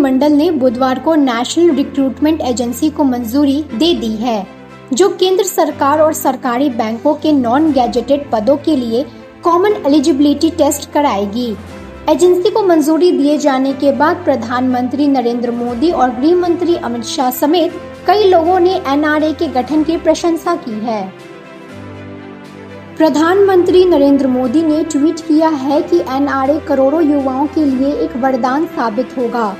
मंत्रिमंडल ने बुधवार को नेशनल रिक्रूटमेंट एजेंसी को मंजूरी दे दी है, जो केंद्र सरकार और सरकारी बैंकों के नॉन गैजेटेड पदों के लिए कॉमन एलिजिबिलिटी टेस्ट कराएगी। एजेंसी को मंजूरी दिए जाने के बाद प्रधानमंत्री नरेंद्र मोदी और गृह मंत्री अमित शाह समेत कई लोगों ने एनआरए के गठन की प्रशंसा की है। प्रधानमंत्री नरेंद्र मोदी ने ट्वीट किया है कि एनआरए करोड़ों युवाओं के लिए एक वरदान साबित होगा।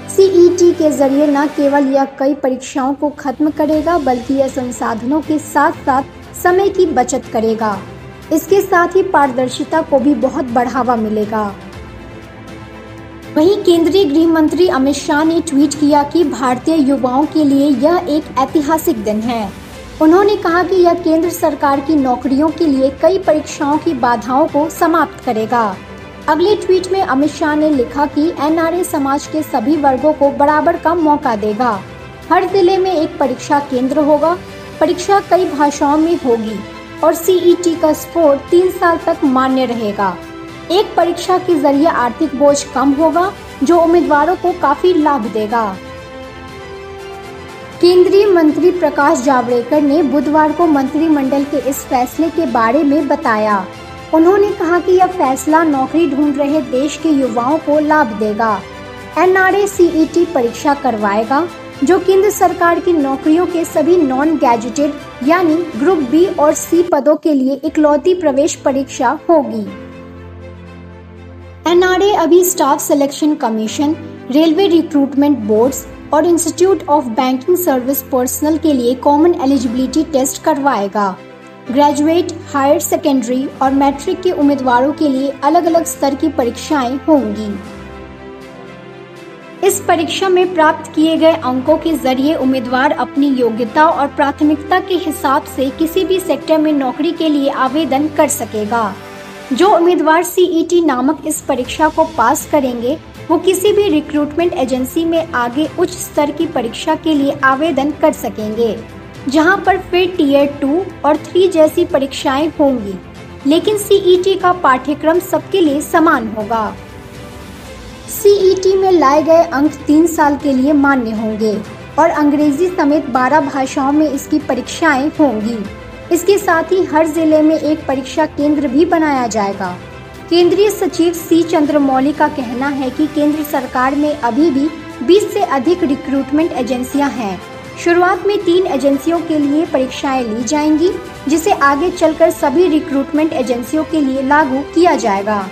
सीईटी के जरिए न केवल यह कई परीक्षाओं को खत्म करेगा, बल्कि यह संसाधनों के साथ साथ समय की बचत करेगा। इसके साथ ही पारदर्शिता को भी बहुत बढ़ावा मिलेगा। वहीं केंद्रीय गृह मंत्री अमित शाह ने ट्वीट किया कि भारतीय युवाओं के लिए यह एक ऐतिहासिक दिन है। उन्होंने कहा कि यह केंद्र सरकार की नौकरियों के लिए कई परीक्षाओं की बाधाओं को समाप्त करेगा। अगले ट्वीट में अमित शाह ने लिखा कि एनआरए समाज के सभी वर्गों को बराबर का मौका देगा। हर जिले में एक परीक्षा केंद्र होगा। परीक्षा कई भाषाओं में होगी और सीईटी का स्कोर 3 साल तक मान्य रहेगा। एक परीक्षा के जरिए आर्थिक बोझ कम होगा, जो उम्मीदवारों को काफी लाभ देगा। केंद्रीय मंत्री प्रकाश जावड़ेकर ने बुधवार को मंत्रिमंडल के इस फैसले के बारे में बताया। उन्होंने कहा कि यह फैसला नौकरी ढूंढ रहे देश के युवाओं को लाभ देगा। एनआरए सीईटी परीक्षा करवाएगा, जो केंद्र सरकार की नौकरियों के सभी नॉन गैजेटेड यानी ग्रुप बी और सी पदों के लिए इकलौती प्रवेश परीक्षा होगी। एनआरए अभी staff selection commission, railway recruitment boards और institute of banking service personnel के लिए कॉमन एलिजिबिलिटी टेस्ट करवाएगा। ग्रेजुएट, हायर सेकेंडरी और मैट्रिक के उम्मीदवारों के लिए अलग अलग स्तर की परीक्षाएं होंगी। इस परीक्षा में प्राप्त किए गए अंकों के जरिए उम्मीदवार अपनी योग्यता और प्राथमिकता के हिसाब से किसी भी सेक्टर में नौकरी के लिए आवेदन कर सकेगा। जो उम्मीदवार सीईटी नामक इस परीक्षा को पास करेंगे, वो किसी भी रिक्रूटमेंट एजेंसी में आगे उच्च स्तर की परीक्षा के लिए आवेदन कर सकेंगे, जहां पर फिर टियर 2 और 3 जैसी परीक्षाएं होंगी। लेकिन सीईटी का पाठ्यक्रम सबके लिए समान होगा। सीईटी में लाए गए अंक 3 साल के लिए मान्य होंगे और अंग्रेजी समेत 12 भाषाओं में इसकी परीक्षाएं होंगी। इसके साथ ही हर जिले में एक परीक्षा केंद्र भी बनाया जाएगा। केंद्रीय सचिव सी चंद्रमौली का कहना है कि केंद्र सरकार में अभी भी 20 से अधिक रिक्रूटमेंट एजेंसियां हैं। शुरुआत में 3 एजेंसियों के लिए परीक्षाएं ली जाएंगी, जिसे आगे चलकर सभी रिक्रूटमेंट एजेंसियों के लिए लागू किया जाएगा।